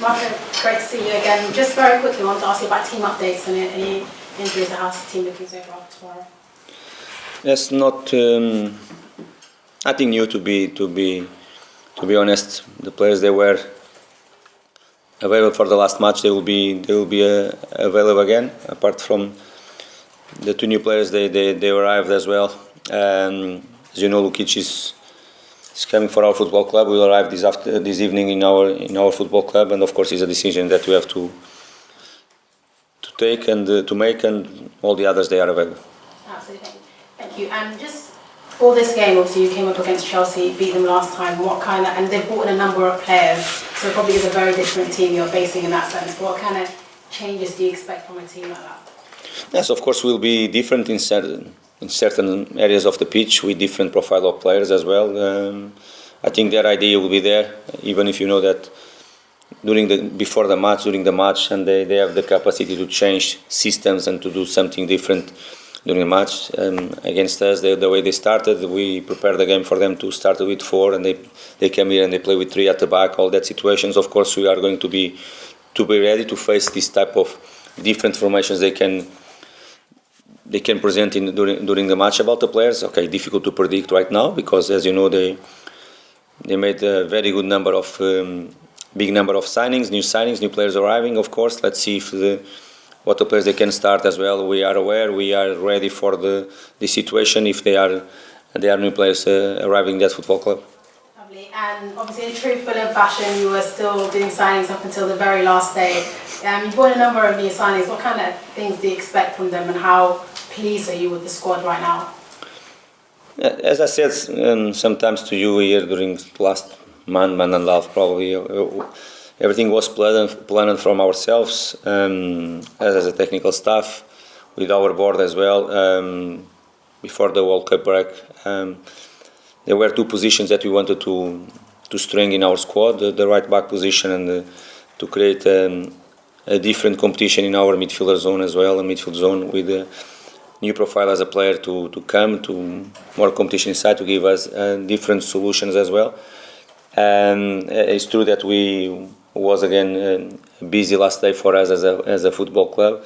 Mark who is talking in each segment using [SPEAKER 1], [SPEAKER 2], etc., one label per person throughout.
[SPEAKER 1] Marco, great to see you again. Just very quickly, I want to ask you about team updates and any injuries. How's the team looking so far tomorrow?
[SPEAKER 2] It's not nothing new to be honest. The players they were available for the last match, they will be available again. Apart from the two new players, they arrived as well. As you know, Lukic is coming for our football club. Will arrive this evening in our football club, and of course, it's a decision that we have to take and to make, and all the others they are available.
[SPEAKER 1] Absolutely, thank you. And just for this game, obviously you came up against Chelsea, beat them last time. And they've brought in a number of players, so it probably is a very different team you're facing in that sense. What kind of changes do you expect from a team like that?
[SPEAKER 2] Yes, of course, we'll be different in certain areas of the pitch with different profile of players as well. I think their idea will be there, even if you know that during the match, and they have the capacity to change systems and to do something different during the match. Against us, the way they started, we prepared the game for them to start with 4, and they came here and they play with 3 at the back. All that situations, of course, we are going to be ready to face this type of different formations they can present during the match. About the players, okay, difficult to predict right now because, as you know, they made a very good number of big number of signings, new players arriving. Of course, let's see if what the players they can start as well. We are aware, we are ready for the situation if they are new players arriving at that football club.
[SPEAKER 1] Lovely. And obviously, in true Fulham fashion, you were still doing signings up until the very last day. You've got a number of new signings. What kind of things do you expect from them, and how pleased are you with the squad right now?
[SPEAKER 2] As I said sometimes to you here during the last month and a half, probably everything was planned from ourselves as a technical staff, with our board as well. Before the World Cup break, there were 2 positions that we wanted to strengthen in our squad: the right back position and to create a different competition in our midfielder zone as well, a midfield zone with a new profile as a player to come to more competition inside, to give us different solutions as well. It's true that we was again busy last day for us as a football club.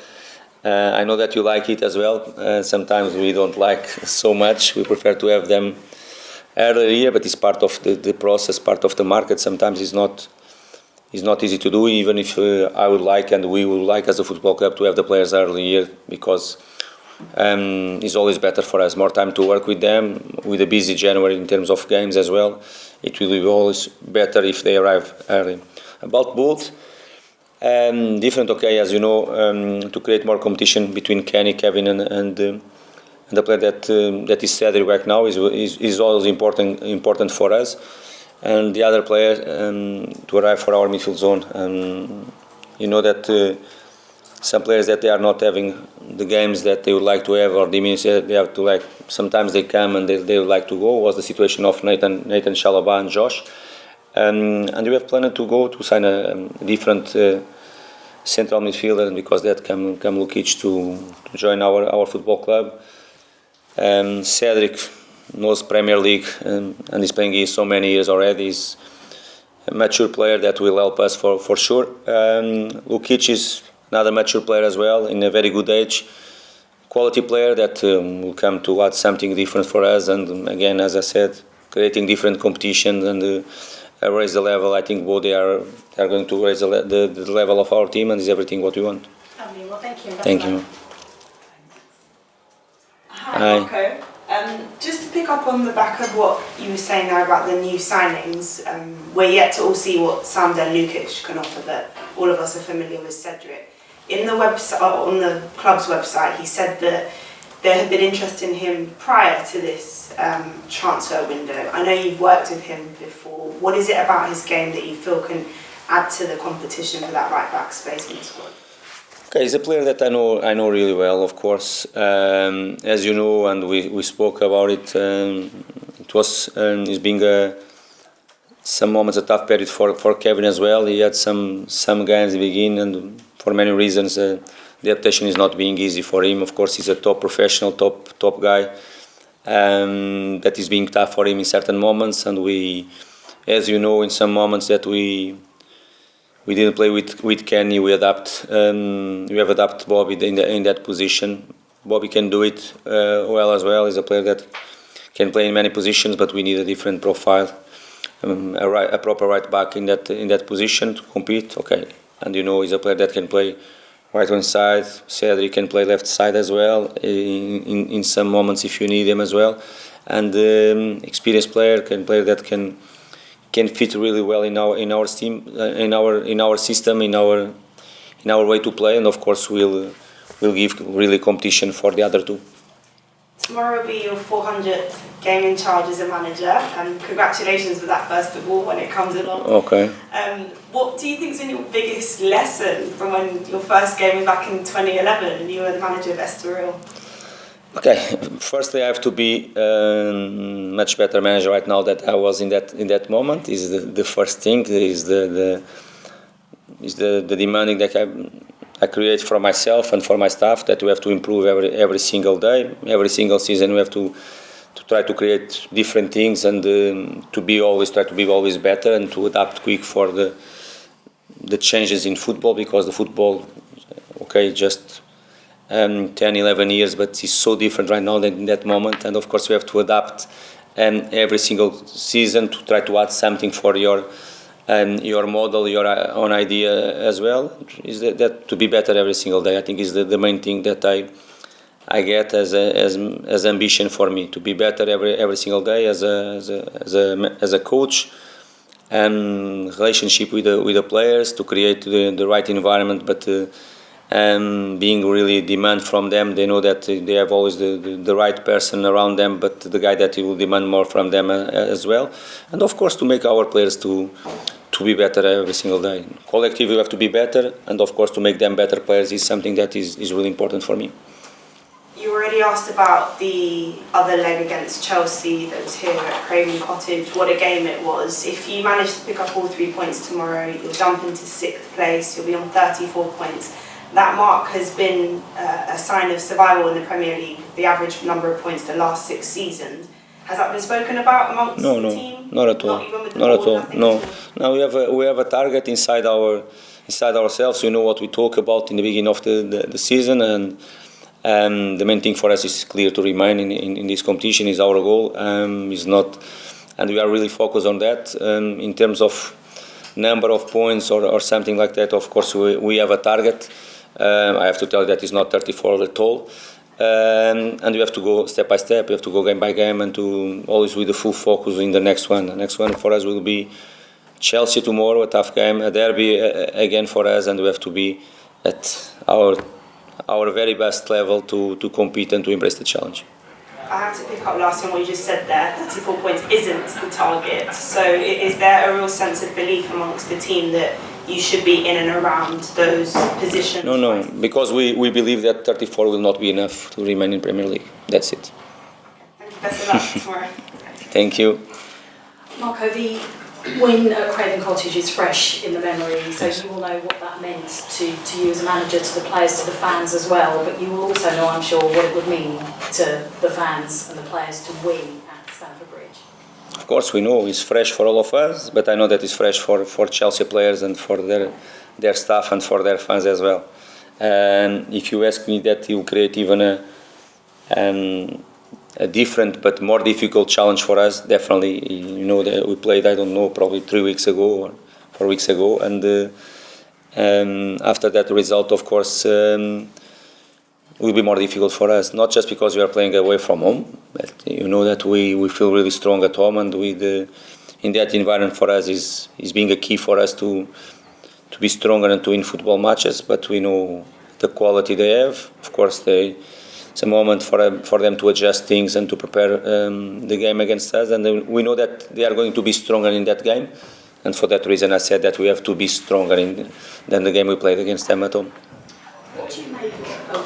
[SPEAKER 2] I know that you like it as well. Sometimes we don't like so much. We prefer to have them earlier, but it's part of the process, part of the market. Sometimes it's not easy to do, even if I would like and we would like as a football club to have the players earlier, because it's always better for us, more time to work with them, with a busy January in terms of games as well. It will be always better if they arrive early. About both, different, okay, as you know, to create more competition between Kenny, Kevin and the player that is Cedric right now is always important for us, and the other player to arrive for our midfield zone. You know that some players that they are not having the games that they would like to have, or they have to, like, sometimes they come and they would like to go. Was the situation of Nathan Chalobah and Josh, and we have planned to go to sign a different central midfielder, because that come Lukic to join our football club. Cedric knows Premier League and is playing here so many years already. He's a mature player that will help us for sure. Lukic is another mature player as well, in a very good age. Quality player that will come to add something different for us. And again, as I said, creating different competitions and raise the level. I think both they are going to raise the level of our team, and is everything what we want.
[SPEAKER 1] Lovely. Well, thank you.
[SPEAKER 2] Thank you.
[SPEAKER 3] Hi, Marco. Just to pick up on the back of what you were saying there about the new signings, we're yet to all see what Sandor Lukic can offer, but all of us are familiar with Cedric. In the website, on the club's website, he said that there had been interest in him prior to this transfer window. I know you've worked with him before. What is it about his game that you feel can add to the competition for that right-back space in the squad?
[SPEAKER 2] Okay, he's a player that I know really well, of course. As you know, and we spoke about it. It was it's been some moments a tough period for Kevin as well. He had some games in the beginning, and for many reasons, the adaptation is not being easy for him. Of course, he's a top professional, top guy. That is being tough for him in certain moments, and we, as you know, in some moments that we we didn't play with Kenny. We have adapted Bobby in that position. Bobby can do it well as well. He's a player that can play in many positions, but we need a different profile, a proper right back in that position to compete. Okay, and he's a player that can play right hand side. Cedric can play left side as well in some moments if you need him as well, and experienced player that can fit really well in our team, in our system, in our way to play, and of course we'll give really competition for the other two.
[SPEAKER 3] Tomorrow will be your 400th game in charge as a manager, and congratulations for that first of all when it comes along.
[SPEAKER 2] Okay.
[SPEAKER 3] What do you think has been your biggest lesson from when your first game was back in 2011 and you were the manager of Estoril?
[SPEAKER 2] Okay, firstly I have to be much better manager right now than I was in that moment. Is the first thing. Is the demanding that I create for myself and for my staff, that we have to improve every single day, every single season. We have to try to create different things and try to be always better and to adapt quick for the changes in football, because the football, just 10, 11 years, but it's so different right now than in that moment. And of course we have to adapt every single season to try to add something for your model, your own idea as well. Is that to be better every single day? I think is the main thing that I get as ambition for me, to be better every single day as a coach, and relationship with the players, to create the right environment, but being really demand from them. They know that they have always the right person around them, but the guy that will demand more from them as well. And of course to make our players to be better every single day. Collectively we have to be better, and of course to make them better players is something that is really important for me.
[SPEAKER 3] You already asked about the other leg against Chelsea that was here at Craven Cottage, what a game it was. If you manage to pick up all 3 points tomorrow, you'll jump into 6th place, you'll be on 34 points. That mark has been a sign of survival in the Premier League, the average number of points the last 6 seasons. Has that been spoken about amongst the team?
[SPEAKER 2] Not at all.
[SPEAKER 3] Not even with the
[SPEAKER 2] not
[SPEAKER 3] board,
[SPEAKER 2] at all.
[SPEAKER 3] nothing
[SPEAKER 2] No.
[SPEAKER 3] at all?
[SPEAKER 2] Now we have a target inside ourselves. We know what we talk about in the beginning of the season, and the main thing for us is clear to remain in this competition. Is our goal. Is not, and we are really focused on that. In terms of number of points or something like that, of course we have a target. I have to tell you that it's not 34 at all. And we have to go step by step. We have to go game by game, and to always with the full focus in the next one. The next one for us will be Chelsea tomorrow, a tough game, a derby again for us, and we have to be at our very best level to compete and to embrace the challenge.
[SPEAKER 3] I have to pick up last on what you just said there. 34 points isn't the target. So is there a real sense of belief amongst the team that you should be in and around those positions?
[SPEAKER 2] No, because we believe that 34 will not be enough to remain in Premier League. That's it.
[SPEAKER 3] Thank you. Best of luck tomorrow.
[SPEAKER 2] Thank you.
[SPEAKER 1] Marco, the win at Craven Cottage is fresh in the memory, so
[SPEAKER 2] Yes.
[SPEAKER 1] you will know what that meant to you as a manager, to the players, to the fans as well, but you will also know, I'm sure, what it would mean to the fans and the players to win at Stamford Bridge.
[SPEAKER 2] Of course, we know it's fresh for all of us, but I know that it's fresh for Chelsea players and for their staff and for their fans as well. And if you ask me, that it will create even a different but more difficult challenge for us. Definitely, that we played, I don't know, probably 3 weeks ago or 4 weeks ago, and after that result, of course, will be more difficult for us. Not just because we are playing away from home, but that we feel really strong at home, and in that environment for us is being a key for us to be stronger and to win football matches. But we know the quality they have. Of course, it's a moment for them to adjust things and to prepare the game against us, and we know that they are going to be stronger in that game, and for that reason I said that we have to be stronger than the game we played against them at home.
[SPEAKER 1] What do you make of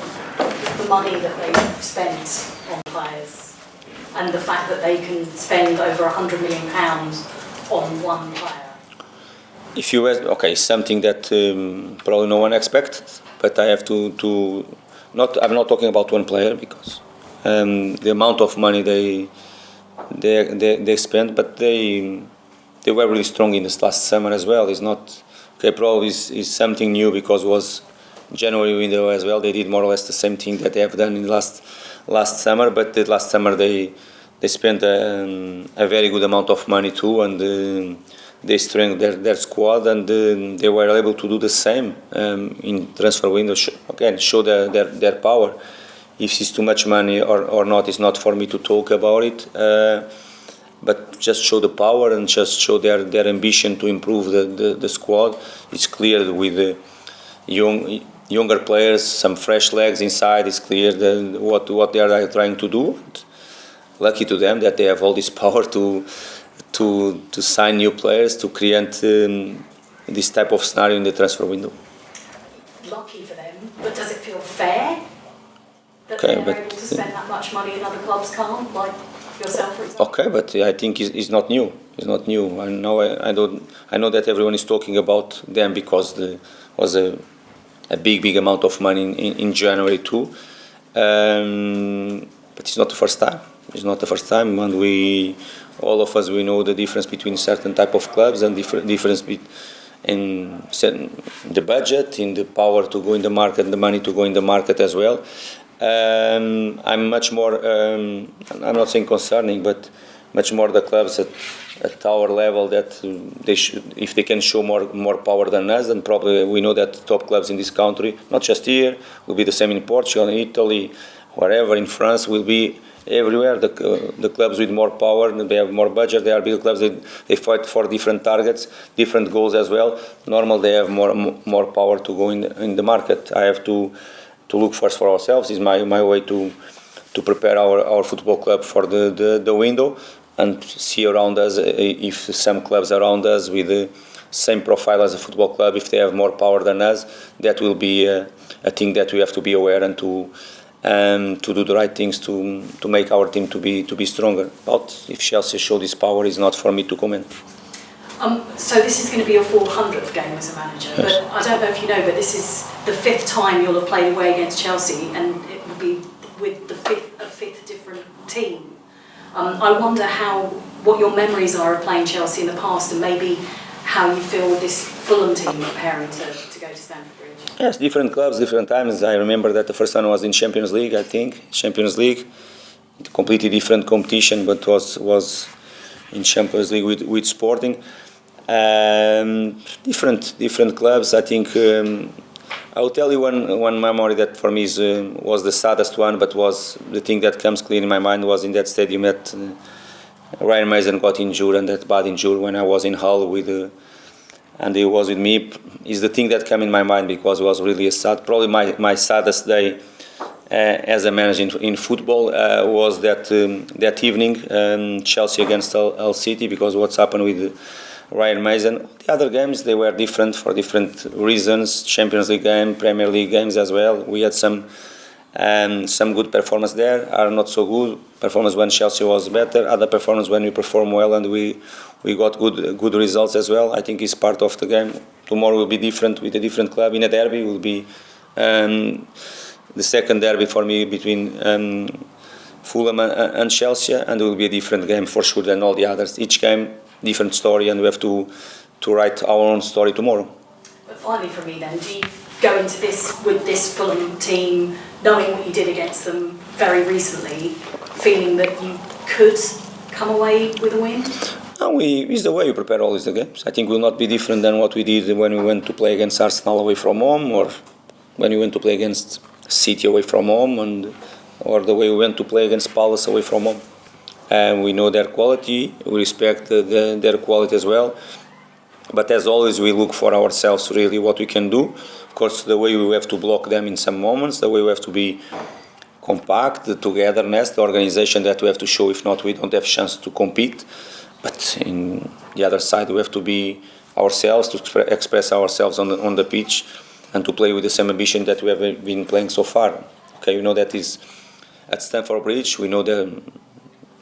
[SPEAKER 1] the money that they've spent on players and the fact that they can spend over £100 million on one player?
[SPEAKER 2] If you ask, something that probably no one expects, but I have to I'm not talking about one player, because the amount of money they spent, but they were really strong in this last summer as well. It's not okay, probably is something new because it was January window as well. They did more or less the same thing that they have done in last summer, but the last summer they spent a very good amount of money too, and they strengthened their squad, and they were able to do the same in transfer window. Again, show their power. If it's too much money or not, it's not for me to talk about it. But just show the power and just show their ambition to improve the squad. It's clear with the younger players, some fresh legs inside. It's clear what they are trying to do. Lucky to them that they have all this power to sign new players, to create this type of scenario in the transfer window.
[SPEAKER 4] Lucky for them, but does it feel fair that
[SPEAKER 2] Okay,
[SPEAKER 4] they're able to spend that much money and other clubs can't, like yourself, for example?
[SPEAKER 2] Okay, but I think it's not new. It's not new. I know that everyone is talking about them because there was a big amount of money in January too. But it's not the first time. It's not the first time, and all of us, we know the difference between certain type of clubs and difference in the budget, in the power to go in the market, and the money to go in the market as well. I'm much more, I'm not saying concerning, but much more the clubs at our level that they should, if they can show more power than us, then probably we know that top clubs in this country, not just here, will be the same in Portugal, in Italy, wherever, in France, will be everywhere. The clubs with more power, they have more budget, they are bigger clubs, they fight for different targets, different goals as well. Normal, they have more power to go in the market. I have to look first for ourselves. Is my way to prepare our football club for the window, and see around us if some clubs around us with the same profile as a football club, if they have more power than us, that will be a thing that we have to be aware and to do the right things to make our team to be stronger. But if Chelsea show this power, is not for me to comment.
[SPEAKER 4] So this is going to be your 400th game as a manager,
[SPEAKER 2] Yes.
[SPEAKER 4] but I don't know if you know, but this is the 5th time you'll have played away against Chelsea, and it will be with a fifth different team. I wonder what your memories are of playing Chelsea in the past, and maybe how you feel with this Fulham team preparing to go to Stamford Bridge.
[SPEAKER 2] Yes, different clubs, different times. I remember that the first time was in Champions League, I think. Champions League, completely different competition, but was in Champions League with Sporting. Different clubs. I think I will tell you one memory that for me was the saddest one, but was the thing that comes clear in my mind was in that stadium that Ryan Mason got injured, and that bad injury when I was in Hull and he was with me. Is the thing that came in my mind because it was really probably my saddest day as a manager in football was that evening, Chelsea against Hull City, because what's happened with Ryan Mason. The other games, they were different for different reasons. Champions League game, Premier League games as well. We had some good performance there, are not so good performance when Chelsea was better, other performance when we perform well, and we got good results as well. I think it's part of the game. Tomorrow will be different with a different club. In a derby will be the second derby for me between Fulham and Chelsea, and it will be a different game for sure than all the others. Each game, different story, and we have to write our own story tomorrow.
[SPEAKER 4] But finally for me then, do you go into this with this Fulham team, knowing what you did against them very recently, feeling that you could come away with a win?
[SPEAKER 2] No, it's the way we prepare always the games. I think it will not be different than what we did when we went to play against Arsenal away from home, or when we went to play against City away from home, or the way we went to play against Palace away from home. And we know their quality, we respect their quality as well. But as always, we look for ourselves really what we can do. Of course, the way we have to block them in some moments, the way we have to be compact, the togetherness, the organization that we have to show. If not, we don't have chance to compete. But in the other side, we have to be ourselves, to express ourselves on the pitch, and to play with the same ambition that we have been playing so far. Okay, we know that is at Stamford Bridge. We know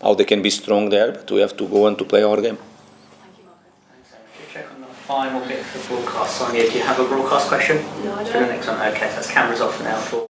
[SPEAKER 2] how they can be strong there, but we have to go on to play our game.
[SPEAKER 4] Thank you, Marco.
[SPEAKER 5] Thanks, Amy. Check on the final bit for broadcast. Sonia, do you have a broadcast question?
[SPEAKER 4] No, I don't.
[SPEAKER 5] For the next one? Okay, so that's cameras off now for